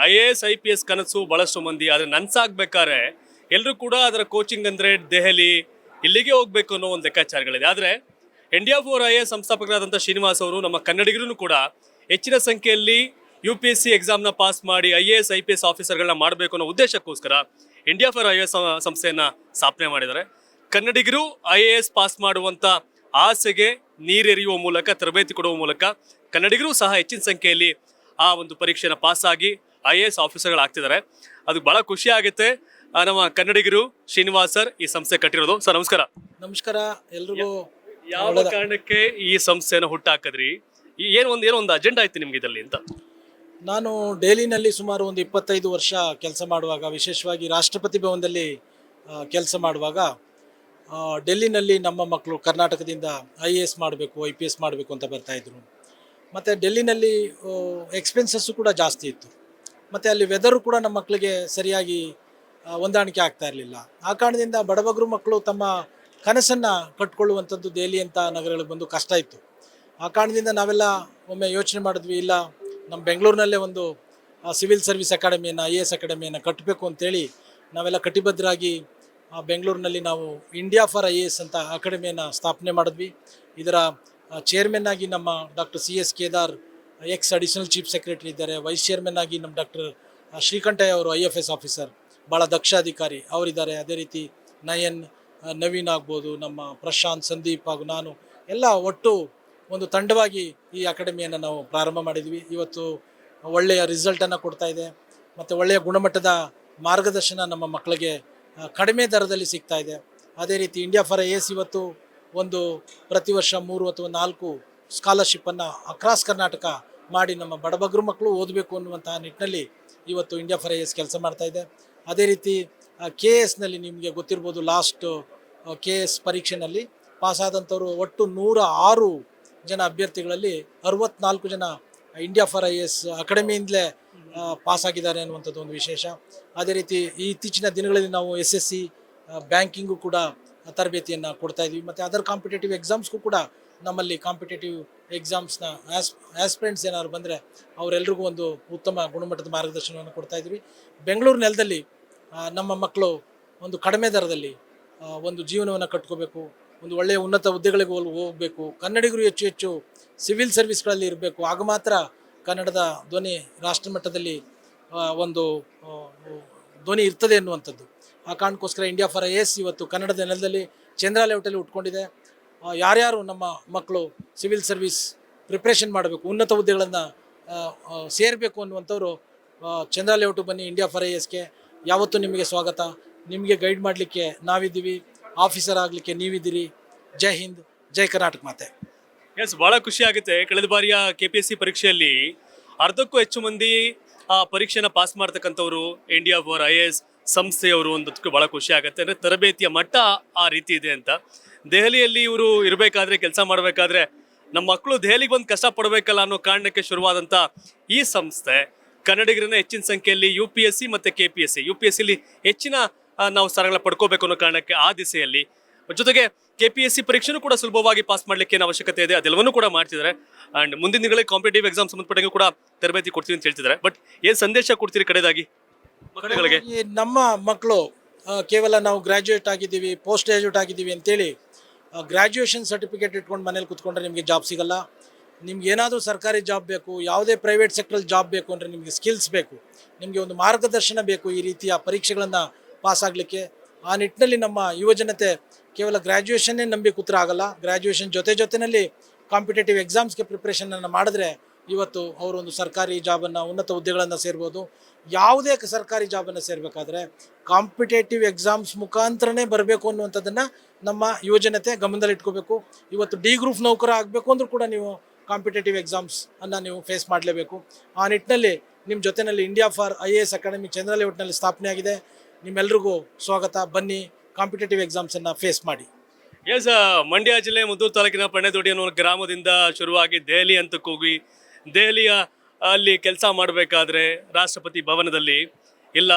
IAS IPS ಕನಸು ಬಹಳಷ್ಟು ಮಂದಿ, ಆದರೆ ನನ್ಸಾಗ್ಬೇಕಾದ್ರೆ ಎಲ್ಲರೂ ಕೂಡ ಅದರ ಕೋಚಿಂಗ್ ಅಂದರೆ ದೆಹಲಿ ಇಲ್ಲಿಗೆ ಹೋಗ್ಬೇಕು ಅನ್ನೋ ಒಂದು ಲೆಕ್ಕಾಚಾರಗಳಿದೆ. ಆದರೆ ಇಂಡಿಯಾ ಫಾರ್ IAS ಸಂಸ್ಥಾಪಕರಾದಂಥ ಶ್ರೀನಿವಾಸ್ ಅವರು ನಮ್ಮ ಕನ್ನಡಿಗರೂ ಕೂಡ ಹೆಚ್ಚಿನ ಸಂಖ್ಯೆಯಲ್ಲಿ UPSC ಎಕ್ಸಾಮ್ನ ಪಾಸ್ ಮಾಡಿ IAS IPS ಆಫೀಸರ್ಗಳನ್ನ ಮಾಡಬೇಕು ಅನ್ನೋ ಉದ್ದೇಶಕ್ಕೋಸ್ಕರ ಇಂಡಿಯಾ ಫಾರ್ IAS ಸಂಸ್ಥೆಯನ್ನು ಸ್ಥಾಪನೆ ಮಾಡಿದ್ದಾರೆ. ಕನ್ನಡಿಗರು IAS ಪಾಸ್ ಮಾಡುವಂಥ ಆಸೆಗೆ ನೀರೆರೆಯುವ ಮೂಲಕ, ತರಬೇತಿ ಕೊಡುವ ಮೂಲಕ ಕನ್ನಡಿಗರು ಸಹ ಹೆಚ್ಚಿನ ಸಂಖ್ಯೆಯಲ್ಲಿ ಆ ಒಂದು ಪರೀಕ್ಷೆನ ಪಾಸಾಗಿ IAS ಆಫೀಸರ್ಗಳಾಗ್ತಿದ್ದಾರೆ. ಅದು ಬಹಳ ಖುಷಿ ಆಗುತ್ತೆ. ನಮ್ಮ ಕನ್ನಡಿಗರು ಶ್ರೀನಿವಾಸ್ ಸರ್ ಈ ಸಂಸ್ಥೆ ಕಟ್ಟಿರೋದು. ಸರ್ ನಮಸ್ಕಾರ. ನಮಸ್ಕಾರ ಎಲ್ರಿಗೂ. ಯಾವ ಕಾರಣಕ್ಕೆ ಈ ಸಂಸ್ಥೆನ ಹುಟ್ಟಾಕಿದ್ರಿ? ಏನೋ ಒಂದು ಅಜೆಂಡಾ ಆಯ್ತು ನಿಮ್ಗೆ ಇದರಲ್ಲಿ ಅಂತ? ನಾನು ಡೆಲ್ಲಿನಲ್ಲಿ ಸುಮಾರು ಒಂದು 25 ವರ್ಷ ಕೆಲಸ ಮಾಡುವಾಗ, ವಿಶೇಷವಾಗಿ ರಾಷ್ಟ್ರಪತಿ ಭವನದಲ್ಲಿ ಕೆಲಸ ಮಾಡುವಾಗ, ಡೆಲ್ಲಿನಲ್ಲಿ ನಮ್ಮ ಮಕ್ಕಳು ಕರ್ನಾಟಕದಿಂದ IAS ಮಾಡಬೇಕು, IPS ಮಾಡಬೇಕು ಅಂತ ಬರ್ತಾಯಿದ್ರು. ಮತ್ತು ಡೆಲ್ಲಿನಲ್ಲಿ ಎಕ್ಸ್ಪೆನ್ಸಸ್ಸು ಕೂಡ ಜಾಸ್ತಿ ಇತ್ತು. ಮತ್ತು ಅಲ್ಲಿ ವೆದರು ಕೂಡ ನಮ್ಮ ಮಕ್ಕಳಿಗೆ ಸರಿಯಾಗಿ ಹೊಂದಾಣಿಕೆ ಆಗ್ತಾ ಇರಲಿಲ್ಲ. ಆ ಕಾರಣದಿಂದ ಬಡಬಗರು ಮಕ್ಕಳು ತಮ್ಮ ಕನಸನ್ನು ಕಟ್ಕೊಳ್ಳುವಂಥದ್ದು ದೆಹಲಿ ಅಂತ ನಗರಗಳಿಗೆ ಬಂದು ಕಷ್ಟ ಇತ್ತು. ಆ ಕಾರಣದಿಂದ ನಾವೆಲ್ಲ ಒಮ್ಮೆ ಯೋಚನೆ ಮಾಡಿದ್ವಿ, ಇಲ್ಲ ನಮ್ಮ ಬೆಂಗಳೂರಿನಲ್ಲೇ ಒಂದು ಸಿವಿಲ್ ಸರ್ವಿಸ್ ಅಕಾಡೆಮಿಯನ್ನು, IAS ಅಕಾಡೆಮಿಯನ್ನು ಕಟ್ಟಬೇಕು ಅಂತೇಳಿ ನಾವೆಲ್ಲ ಕಟಿಬದ್ಧರಾಗಿ ಬೆಂಗಳೂರಿನಲ್ಲಿ ನಾವು ಇಂಡಿಯಾ ಫಾರ್ IAS ಅಂತ ಅಕಾಡೆಮಿಯನ್ನು ಸ್ಥಾಪನೆ ಮಾಡಿದ್ವಿ. ಇದರ ಚೇರ್ಮನ್ ಆಗಿ ನಮ್ಮ doctor CS Kedar X additional chief secretary ಇದ್ದಾರೆ. ವೈಸ್ ಚೇರ್ಮನ್ ಆಗಿ ನಮ್ಮ ಡಾಕ್ಟರ್ ಶ್ರೀಕಂಠಯ್ಯ ಅವರು IFS ಆಫೀಸರ್, ಭಾಳ ದಕ್ಷ ಅಧಿಕಾರಿ ಅವರಿದ್ದಾರೆ. ಅದೇ ರೀತಿ ನವೀನ್ ಆಗ್ಬೋದು, ನಮ್ಮ ಪ್ರಶಾಂತ್, ಸಂದೀಪ್ ಹಾಗೂ ನಾನು ಎಲ್ಲ ಒಟ್ಟು ಒಂದು ತಂಡವಾಗಿ ಈ ಅಕಾಡೆಮಿಯನ್ನು ನಾವು ಪ್ರಾರಂಭ ಮಾಡಿದ್ವಿ. ಇವತ್ತು ಒಳ್ಳೆಯ ರಿಸಲ್ಟನ್ನು ಕೊಡ್ತಾ ಇದೆ ಮತ್ತು ಒಳ್ಳೆಯ ಗುಣಮಟ್ಟದ ಮಾರ್ಗದರ್ಶನ ನಮ್ಮ ಮಕ್ಕಳಿಗೆ ಕಡಿಮೆ ದರದಲ್ಲಿ ಸಿಗ್ತಾ ಇದೆ. ಅದೇ ರೀತಿ ಇಂಡಿಯಾ ಫಾರ್ IAS ಇವತ್ತು ಒಂದು ಪ್ರತಿ ವರ್ಷ 3 ಅಥವಾ 4 ಸ್ಕಾಲರ್ಶಿಪ್ಪನ್ನು ಅಕ್ರಾಸ್ ಕರ್ನಾಟಕ ಮಾಡಿ ನಮ್ಮ ಬಡಬಗರು ಮಕ್ಕಳು ಓದಬೇಕು ಅನ್ನುವಂತಹ ನಿಟ್ಟಿನಲ್ಲಿ ಇವತ್ತು ಇಂಡಿಯಾ ಫಾರ್ IAS ಕೆಲಸ ಮಾಡ್ತಾ ಇದೆ. ಅದೇ ರೀತಿ KSನಲ್ಲಿ ನಿಮಗೆ ಗೊತ್ತಿರ್ಬೋದು, ಲಾಸ್ಟ್ KS ಪರೀಕ್ಷೆಯಲ್ಲಿ ಪಾಸಾದಂಥವರು ಒಟ್ಟು 106 ಜನ ಅಭ್ಯರ್ಥಿಗಳಲ್ಲಿ 64 ಜನ ಇಂಡಿಯಾ ಫಾರ್ IAS ಅಕಾಡೆಮಿಯಿಂದಲೇ ಪಾಸಾಗಿದ್ದಾರೆ ಅನ್ನುವಂಥದ್ದು ಒಂದು ವಿಶೇಷ. ಅದೇ ರೀತಿ ಈ ಇತ್ತೀಚಿನ ದಿನಗಳಲ್ಲಿ ನಾವು SSC ಬ್ಯಾಂಕಿಂಗು ಕೂಡ ತರಬೇತಿಯನ್ನು ಕೊಡ್ತಾ ಇದ್ವಿ. ಮತ್ತು ಅದರ್ ಕಾಂಪಿಟೇಟಿವ್ ಎಕ್ಸಾಮ್ಸ್ಗೂ ಕೂಡ ನಮ್ಮಲ್ಲಿ ಕಾಂಪಿಟೇಟಿವ್ ಎಕ್ಸಾಮ್ಸ್ನ ಆಸ್ಪಿರೆಂಟ್ಸ್ ಏನಾದ್ರು ಬಂದರೆ ಅವರೆಲ್ಲರಿಗೂ ಒಂದು ಉತ್ತಮ ಗುಣಮಟ್ಟದ ಮಾರ್ಗದರ್ಶನವನ್ನು ಕೊಡ್ತಾ ಇದ್ವಿ. ಬೆಂಗಳೂರು ನೆಲದಲ್ಲಿ ನಮ್ಮ ಮಕ್ಕಳು ಒಂದು ಕಡಿಮೆ ದರದಲ್ಲಿ ಒಂದು ಜೀವನವನ್ನು ಕಟ್ಕೋಬೇಕು, ಒಂದು ಒಳ್ಳೆಯ ಉನ್ನತ ಹುದ್ದೆಗಳಿಗೆ ಹೋಗಬೇಕು, ಕನ್ನಡಿಗರು ಹೆಚ್ಚು ಹೆಚ್ಚು ಸಿವಿಲ್ ಸರ್ವಿಸ್ಗಳಲ್ಲಿ ಇರಬೇಕು. ಆಗ ಮಾತ್ರ ಕನ್ನಡದ ಧ್ವನಿ ರಾಷ್ಟ್ರ ಮಟ್ಟದಲ್ಲಿ ಒಂದು ಧ್ವನಿ ಇರ್ತದೆ ಎನ್ನುವಂಥದ್ದು. ಆ ಕಾರಣಕ್ಕೋಸ್ಕರ ಇಂಡಿಯಾ ಫಾರ್ IAS ಇವತ್ತು ಕನ್ನಡದ ನೆಲದಲ್ಲಿ ಚಂದ್ರ ಲೇಔಟಲ್ಲಿ ಉಟ್ಕೊಂಡಿದೆ. ಯಾರ್ಯಾರು ನಮ್ಮ ಮಕ್ಕಳು ಸಿವಿಲ್ ಸರ್ವಿಸ್ ಪ್ರಿಪ್ರೇಷನ್ ಮಾಡಬೇಕು, ಉನ್ನತ ಹುದ್ದೆಗಳನ್ನು ಸೇರಬೇಕು ಅನ್ನುವಂಥವ್ರು ಚಂದ್ರ ಲೇಔಟು ಬನ್ನಿ. ಇಂಡಿಯಾ ಫಾರ್ IASಗೆ ಯಾವತ್ತೂ ನಿಮಗೆ ಸ್ವಾಗತ. ನಿಮಗೆ ಗೈಡ್ ಮಾಡಲಿಕ್ಕೆ ನಾವಿದ್ದೀವಿ, ಆಫೀಸರ್ ಆಗಲಿಕ್ಕೆ ನೀವಿದ್ದೀರಿ. ಜೈ ಹಿಂದ್, ಜೈ ಕರ್ನಾಟಕ ಮಾತೆ. ಎಸ್, ಭಾಳ ಖುಷಿ ಆಗುತ್ತೆ. ಕಳೆದ ಬಾರಿಯ KPSC ಪರೀಕ್ಷೆಯಲ್ಲಿ ಅರ್ಧಕ್ಕೂ ಹೆಚ್ಚು ಮಂದಿ ಆ ಪರೀಕ್ಷೆನ ಪಾಸ್ ಮಾಡ್ತಕ್ಕಂಥವ್ರು ಇಂಡಿಯಾ ಫಾರ್ IAS ಸಂಸ್ಥೆಯವರು ಅನ್ನೋದಕ್ಕೆ ಭಾಳ ಖುಷಿ ಆಗುತ್ತೆ. ಅಂದರೆ ತರಬೇತಿಯ ಮಟ್ಟ ಆ ರೀತಿ ಇದೆ ಅಂತ. ದೆಹಲಿಯಲ್ಲಿ ಇವರು ಇರಬೇಕಾದ್ರೆ, ಕೆಲಸ ಮಾಡಬೇಕಾದ್ರೆ ನಮ್ಮ ಮಕ್ಕಳು ದೆಹಲಿಗೆ ಬಂದು ಕಷ್ಟಪಡಬೇಕಲ್ಲ ಅನ್ನೋ ಕಾರಣಕ್ಕೆ ಶುರುವಾದಂಥ ಈ ಸಂಸ್ಥೆ ಕನ್ನಡಿಗರನ್ನ ಹೆಚ್ಚಿನ ಸಂಖ್ಯೆಯಲ್ಲಿ UPSC ಮತ್ತು KPSC, UPSCಲಿ ಹೆಚ್ಚಿನ ನಾವು ಸ್ಥಾನಗಳನ್ನ ಪಡ್ಕೋಬೇಕು ಅನ್ನೋ ಕಾರಣಕ್ಕೆ ಆ ದಿಸೆಯಲ್ಲಿ, ಜೊತೆಗೆ KPSC ಪರೀಕ್ಷೆನೂ ಕೂಡ ಸುಲಭವಾಗಿ ಪಾಸ್ ಮಾಡಲಿಕ್ಕೆ ಏನು ಅವಶ್ಯಕತೆ ಇದೆ ಅದೆಲ್ಲವನ್ನೂ ಕೂಡ ಮಾಡ್ತಿದ್ದಾರೆ. ಆ್ಯಂಡ್ ಮುಂದಿನ ದಿನಗಳಲ್ಲಿ ಕಾಂಪಿಟೇಟಿವ್ ಎಕ್ಸಾಮ್ ಸಂಬಂಧಪಟ್ಟಂಗೆ ಕೂಡ ತರಬೇತಿ ಕೊಡ್ತೀವಿ ಅಂತ ಹೇಳ್ತಿದ್ದಾರೆ. ಬಟ್ ಏನು ಸಂದೇಶ ಕೊಡ್ತೀರಿ ಕಡೆದಾಗಿ ಮಕ್ಕಳಿಗೆ? ನಮ್ಮ ಮಕ್ಕಳು ಕೇವಲ ನಾವು ಗ್ರ್ಯಾಜುಯೇಟ್ ಆಗಿದ್ದೀವಿ, ಪೋಸ್ಟ್ ಗ್ರ್ಯಾಜುಯೇಟ್ ಆಗಿದ್ದೀವಿ ಅಂತೇಳಿ ಗ್ರ್ಯಾಜುಯೇಷನ್ ಸರ್ಟಿಫಿಕೇಟ್ ಇಟ್ಕೊಂಡು ಮನೇಲಿ ಕೂತ್ಕೊಂಡ್ರೆ ನಿಮಗೆ ಜಾಬ್ ಸಿಗಲ್ಲ. ನಿಮ್ಗೆ ಏನಾದರೂ ಸರ್ಕಾರಿ ಜಾಬ್ ಬೇಕು, ಯಾವುದೇ ಪ್ರೈವೇಟ್ ಸೆಕ್ಟ್ರಲ್ಲಿ ಜಾಬ್ ಬೇಕು ಅಂದರೆ ನಿಮಗೆ ಸ್ಕಿಲ್ಸ್ ಬೇಕು, ನಿಮಗೆ ಒಂದು ಮಾರ್ಗದರ್ಶನ ಬೇಕು ಈ ರೀತಿಯ ಪರೀಕ್ಷೆಗಳನ್ನು ಪಾಸ್ ಆಗಲಿಕ್ಕೆ. ಆ ನಿಟ್ಟಿನಲ್ಲಿ ನಮ್ಮ ಯುವಜನತೆ ಕೇವಲ ಗ್ರ್ಯಾಜುಯೇಷನ್ನೇ ನಂಬಿ ಕೂತ್ರೆ ಆಗಲ್ಲ. ಗ್ರ್ಯಾಜುಯೇಷನ್ ಜೊತೆಯಲ್ಲಿ ಕಾಂಪಿಟೇಟಿವ್ ಎಕ್ಸಾಮ್ಸ್ಗೆ ಪ್ರಿಪ್ರೇಷನನ್ನು ಮಾಡಿದ್ರೆ ಇವತ್ತು ಅವರೊಂದು ಸರ್ಕಾರಿ ಜಾಬನ್ನು, ಉನ್ನತ ಹುದ್ದೆಗಳನ್ನು ಸೇರ್ಬೋದು. ಯಾವುದೇ ಸರ್ಕಾರಿ ಜಾಬನ್ನು ಸೇರಬೇಕಾದ್ರೆ ಕಾಂಪಿಟೇಟಿವ್ ಎಕ್ಸಾಮ್ಸ್ ಮುಖಾಂತರನೇ ಬರಬೇಕು ಅನ್ನುವಂಥದ್ದನ್ನು ನಮ್ಮ ಯುವಜನತೆ ಗಮನದಲ್ಲಿ ಇಟ್ಕೋಬೇಕು. ಇವತ್ತು D ಗ್ರೂಪ್ ನೌಕರ ಆಗಬೇಕು ಅಂದರೂ ಕೂಡ ನೀವು ಕಾಂಪಿಟೇಟಿವ್ ಎಕ್ಸಾಮ್ಸನ್ನು ನೀವು ಫೇಸ್ ಮಾಡಲೇಬೇಕು. ಆ ನಿಟ್ಟಿನಲ್ಲಿ ನಿಮ್ಮ ಜೊತೆಯಲ್ಲಿ ಇಂಡಿಯಾ ಫಾರ್ IAS ಅಕಾಡೆಮಿ ಚಂದ್ರ ಲೇಔಟ್ನಲ್ಲಿ ಸ್ಥಾಪನೆ ಆಗಿದೆ. ನಿಮ್ಮೆಲ್ರಿಗೂ ಸ್ವಾಗತ. ಬನ್ನಿ, ಕಾಂಪಿಟೇಟಿವ್ ಎಕ್ಸಾಮ್ಸನ್ನು ಫೇಸ್ ಮಾಡಿ. ಎಸ್, ಮಂಡ್ಯ ಜಿಲ್ಲೆ ಮುದ್ದೂರು ತಾಲೂಕಿನ ಪಣೆದೊಡ್ಡಿ ಅನ್ನೋ ಗ್ರಾಮದಿಂದ ಶುರುವಾಗಿ ದೆಹಲಿ ಅಂತಕ್ಕೆ ಹೋಗಿ, ದೆಹಲಿಯ ಅಲ್ಲಿ ಕೆಲಸ ಮಾಡಬೇಕಾದ್ರೆ ರಾಷ್ಟ್ರಪತಿ ಭವನದಲ್ಲಿ ಇಲ್ಲ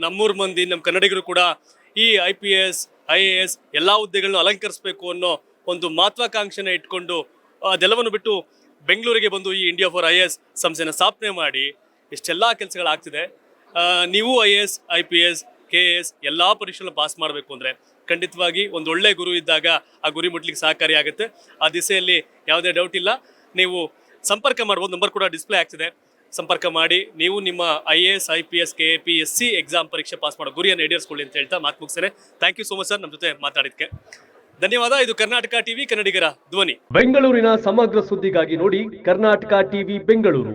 ನಮ್ಮೂರು ಮಂದಿ, ನಮ್ಮ ಕನ್ನಡಿಗರು ಕೂಡ ಈ IPS IAS ಎಲ್ಲ ಹುದ್ದೆಗಳನ್ನು ಅಲಂಕರಿಸಬೇಕು ಅನ್ನೋ ಒಂದು ಮಹತ್ವಾಕಾಂಕ್ಷೆನ ಇಟ್ಕೊಂಡು ಅದೆಲ್ಲವನ್ನು ಬಿಟ್ಟು ಬೆಂಗಳೂರಿಗೆ ಬಂದು ಈ ಇಂಡಿಯಾ ಫಾರ್ IAS ಸಂಸ್ಥೆನ ಸ್ಥಾಪನೆ ಮಾಡಿ ಇಷ್ಟೆಲ್ಲ ಕೆಲಸಗಳಾಗ್ತಿದೆ. ನೀವು IAS IPS KS ಎಲ್ಲ ಪರೀಕ್ಷೆಗಳನ್ನು ಪಾಸ್ ಮಾಡಬೇಕು ಅಂದರೆ ಖಂಡಿತವಾಗಿ ಒಂದು ಒಳ್ಳೆ ಗುರು ಇದ್ದಾಗ ಆ ಗುರಿ ಮುಟ್ಲಿಕ್ಕೆ ಸಹಕಾರಿಯಾಗುತ್ತೆ. ಆ ದಿಸೆಯಲ್ಲಿ ಯಾವುದೇ ಡೌಟ್ ಇಲ್ಲ. ನೀವು ಸಂಪರ್ಕ ಮಾಡ್ಬೋದು, ನಂಬರ್ ಕೂಡ ಡಿಸ್ಪ್ಲೇ ಆಗ್ತಿದೆ. ಸಂಪರ್ಕ ಮಾಡಿ ನೀವು ನಿಮ್ಮ IAS IPS KPSC ಎಕ್ಸಾಮ್ ಪರೀಕ್ಷೆ ಪಾಸ್ ಮಾಡೋ ಗುರಿಯನ್ನು ಈಡೇರಿಸ್ಕೊಳ್ಳಿ ಅಂತ ಹೇಳ್ತಾ ಮಾತು ಮುಗಿಸ್ತೇನೆ. Thank you so much sir, ನಮ್ಮ ಜೊತೆ ಮಾತಾಡಿದ್ದಕ್ಕೆ ಧನ್ಯವಾದ. ಇದು ಕರ್ನಾಟಕ ಟಿವಿ, ಕನ್ನಡಿಗರ ಧ್ವನಿ. ಬೆಂಗಳೂರಿನ ಸಮಗ್ರ ಸುದ್ದಿಗಾಗಿ ನೋಡಿ ಕರ್ನಾಟಕ ಟಿವಿ ಬೆಂಗಳೂರು.